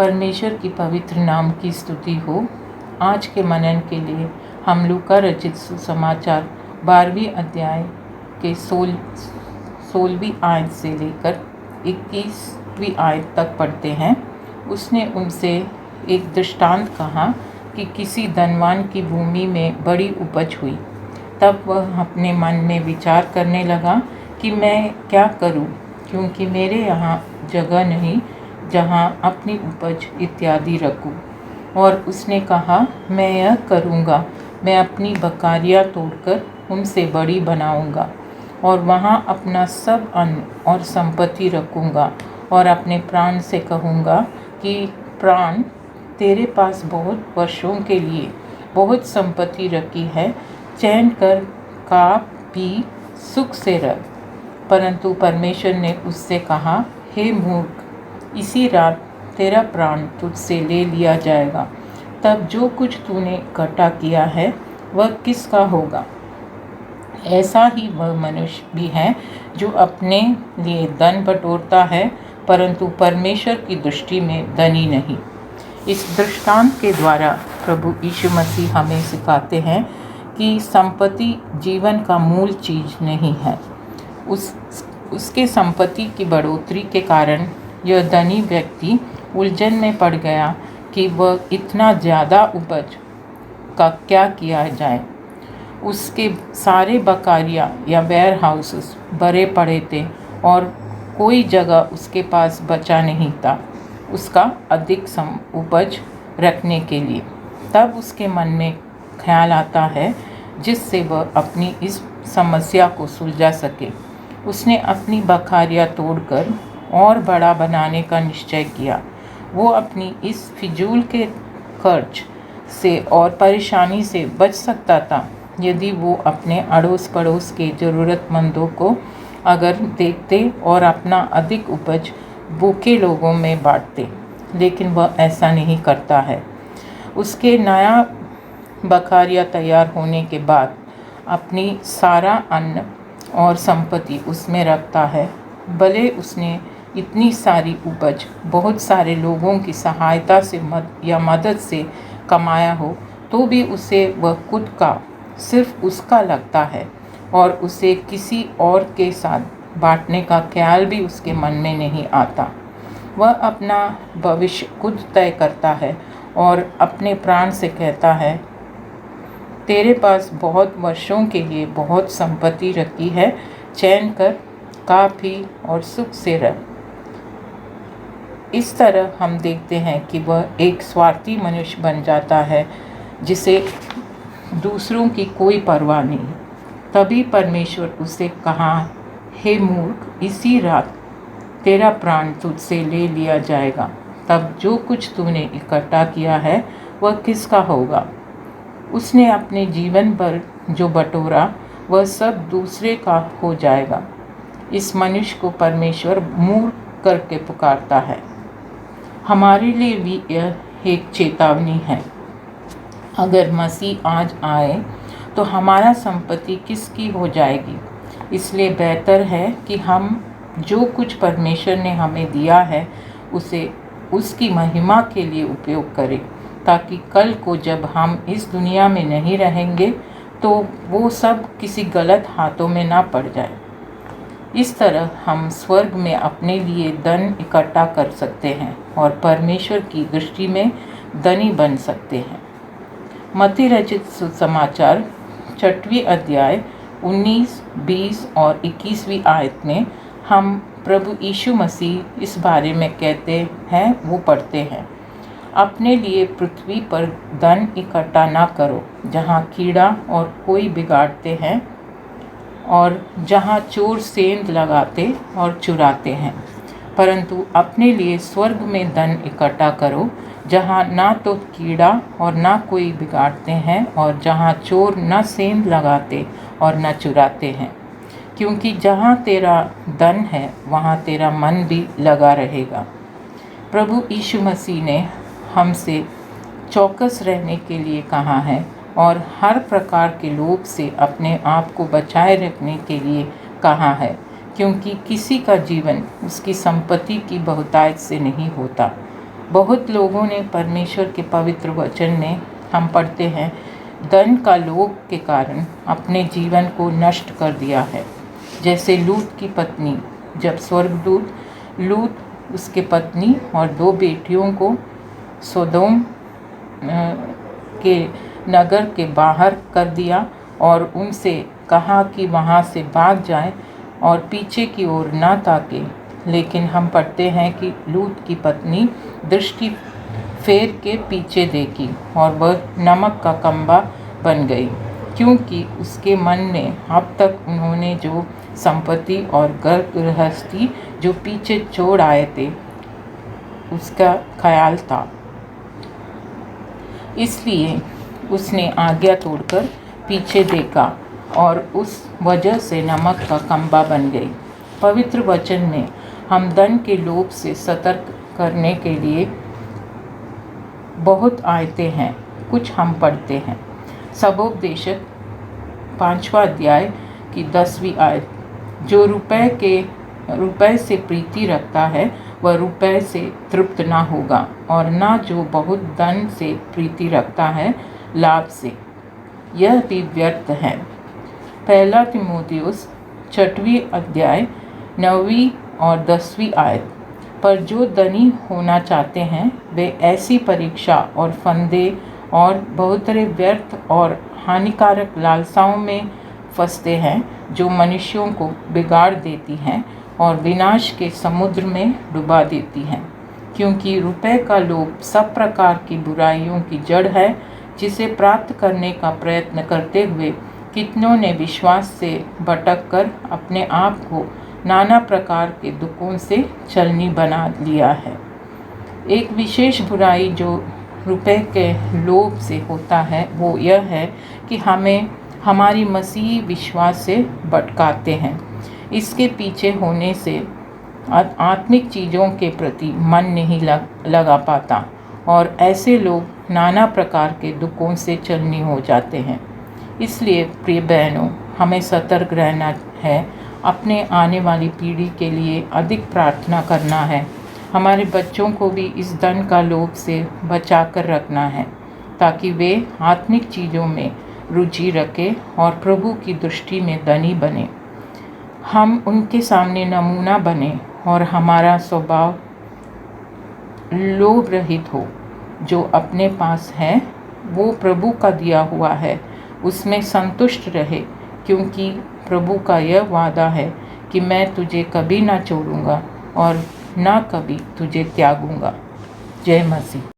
परमेश्वर की पवित्र नाम की स्तुति हो। आज के मनन के लिए हम लूका रचित सुसमाचार 12वीं अध्याय के 16वीं आयत से लेकर 21वीं आयत तक पढ़ते हैं। उसने उनसे एक दृष्टांत कहा कि किसी धनवान की भूमि में बड़ी उपज हुई। तब वह अपने मन में विचार करने लगा कि मैं क्या करूं, क्योंकि मेरे यहाँ जगह नहीं जहाँ अपनी उपज इत्यादि रखूं। और उसने कहा, मैं यह करूँगा, मैं अपनी बकारियाँ तोड़कर उनसे बड़ी बनाऊँगा और वहाँ अपना सब अन्न और संपत्ति रखूँगा और अपने प्राण से कहूँगा कि प्राण, तेरे पास बहुत वर्षों के लिए बहुत संपत्ति रखी है, चैन कर खा पी सुख से रह। परंतु परमेश्वर ने उससे कहा, हे मूर्ख, इसी रात तेरा प्राण तुझसे ले लिया जाएगा। तब जो कुछ तूने इकट्ठा किया है वह किसका होगा? ऐसा ही वह मनुष्य भी है जो अपने लिए धन बटोरता है, परंतु परमेश्वर की दृष्टि में धनी नहीं। इस दृष्टांत के द्वारा प्रभु यीशु मसीह हमें सिखाते हैं कि संपत्ति जीवन का मूल चीज नहीं है। उसके संपत्ति की बढ़ोतरी के कारण यह धनी व्यक्ति उलझन में पड़ गया कि वह इतना ज़्यादा उपज का क्या किया जाए। उसके सारे बकारियाँ या वेयर हाउसेस भरे पड़े थे और कोई जगह उसके पास बचा नहीं था उसका अधिक उपज रखने के लिए। तब उसके मन में ख्याल आता है जिससे वह अपनी इस समस्या को सुलझा सके। उसने अपनी बकारियाँ तोड़कर और बड़ा बनाने का निश्चय किया। वो अपनी इस फिजूल के खर्च से और परेशानी से बच सकता था यदि वो अपने अड़ोस पड़ोस के ज़रूरतमंदों को अगर देखते और अपना अधिक उपज भूखे लोगों में बांटते, लेकिन वह ऐसा नहीं करता है। उसके नया बकारियाँ तैयार होने के बाद अपनी सारा अन्न और संपत्ति उसमें रखता है। भले उसने इतनी सारी उपज बहुत सारे लोगों की सहायता से मदद से कमाया हो, तो भी उसे वह खुद का सिर्फ उसका लगता है और उसे किसी और के साथ बांटने का ख्याल भी उसके मन में नहीं आता। वह अपना भविष्य खुद तय करता है और अपने प्राण से कहता है, तेरे पास बहुत वर्षों के लिए बहुत संपत्ति रखी है, चैन कर खा पी और सुख से रह। इस तरह हम देखते हैं कि वह एक स्वार्थी मनुष्य बन जाता है जिसे दूसरों की कोई परवाह नहीं। तभी परमेश्वर उसे कहा, हे मूर्ख, इसी रात तेरा प्राण तुझसे ले लिया जाएगा। तब जो कुछ तूने इकट्ठा किया है वह किसका होगा? उसने अपने जीवन भर जो बटोरा वह सब दूसरे का हो जाएगा। इस मनुष्य को परमेश्वर मूर्ख करके पुकारता है। हमारे लिए भी यह एक चेतावनी है। अगर मसीह आज आए तो हमारा संपत्ति किसकी हो जाएगी? इसलिए बेहतर है कि हम जो कुछ परमेश्वर ने हमें दिया है उसे उसकी महिमा के लिए उपयोग करें, ताकि कल को जब हम इस दुनिया में नहीं रहेंगे तो वो सब किसी गलत हाथों में ना पड़ जाए। इस तरह हम स्वर्ग में अपने लिए धन इकट्ठा कर सकते हैं और परमेश्वर की दृष्टि में धनी बन सकते हैं। मत्ती रचित सुसमाचार 6वीं अध्याय 19, 20 और 21वीं आयत में हम प्रभु यीशु मसीह इस बारे में कहते हैं, वो पढ़ते हैं, अपने लिए पृथ्वी पर धन इकट्ठा ना करो जहाँ कीड़ा और कोई बिगाड़ते हैं और जहाँ चोर सेंध लगाते और चुराते हैं, परंतु अपने लिए स्वर्ग में धन इकट्ठा करो जहाँ ना तो कीड़ा और ना कोई बिगाड़ते हैं और जहाँ चोर न सेंध लगाते और न चुराते हैं, क्योंकि जहाँ तेरा धन है वहाँ तेरा मन भी लगा रहेगा। प्रभु यीशु मसीह ने हमसे चौकस रहने के लिए कहा है और हर प्रकार के लोभ से अपने आप को बचाए रखने के लिए कहा है, क्योंकि किसी का जीवन उसकी संपत्ति की बहुतायत से नहीं होता। बहुत लोगों ने परमेश्वर के पवित्र वचन में हम पढ़ते हैं, धन का लोभ के कारण अपने जीवन को नष्ट कर दिया है। जैसे लूत की पत्नी, जब स्वर्गदूत लूत उसके पत्नी और 2 बेटियों को सोदोम के नगर के बाहर कर दिया और उनसे कहा कि वहाँ से भाग जाएं और पीछे की ओर ना ताके। लेकिन हम पढ़ते हैं कि लूत की पत्नी दृष्टि फेर के पीछे देखी और वह नमक का कम्बा बन गई, क्योंकि उसके मन में अब तक उन्होंने जो संपत्ति और घर गृहस्थी जो पीछे छोड़ आए थे उसका ख्याल था। इसलिए उसने आज्ञा तोड़कर पीछे देखा और उस वजह से नमक का कम्बा बन गई। पवित्र वचन में हम धन के लोभ से सतर्क करने के लिए बहुत आयतें हैं। कुछ हम पढ़ते हैं। सबोपदेशक 5वां अध्याय की 10वीं आयत, जो रुपए से प्रीति रखता है वह रुपए से तृप्त ना होगा, और ना जो बहुत धन से प्रीति रखता है लाभ से, यह भी व्यर्थ है। 1 तीमुथियुस 6वां अध्याय 9वीं और 10वीं आयत, पर जो धनी होना चाहते हैं वे ऐसी परीक्षा और फंदे और बहुत सारे व्यर्थ और हानिकारक लालसाओं में फंसते हैं, जो मनुष्यों को बिगाड़ देती हैं और विनाश के समुद्र में डुबा देती हैं। क्योंकि रुपए का लोभ सब प्रकार की बुराइयों की जड़ है, जिसे प्राप्त करने का प्रयत्न करते हुए कितनों ने विश्वास से भटक कर अपने आप को नाना प्रकार के दुखों से चलनी बना लिया है। एक विशेष बुराई जो रुपए के लोभ से होता है वो यह है कि हमें हमारी मसीही विश्वास से भटकाते हैं। इसके पीछे होने से आत्मिक चीज़ों के प्रति मन नहीं लगा पाता और ऐसे लोग नाना प्रकार के दुखों से चलनी हो जाते हैं। इसलिए प्रिय बहनों, हमें सतर्क रहना है, अपने आने वाली पीढ़ी के लिए अधिक प्रार्थना करना है। हमारे बच्चों को भी इस धन का लोभ से बचा कर रखना है, ताकि वे आत्मिक चीज़ों में रुचि रखें और प्रभु की दृष्टि में धनी बने। हम उनके सामने नमूना बने और हमारा स्वभाव लोभ रहित हो। जो अपने पास है वो प्रभु का दिया हुआ है, उसमें संतुष्ट रहे, क्योंकि प्रभु का यह वादा है कि मैं तुझे कभी ना छोड़ूंगा और ना कभी तुझे त्यागूंगा। जय मसीह।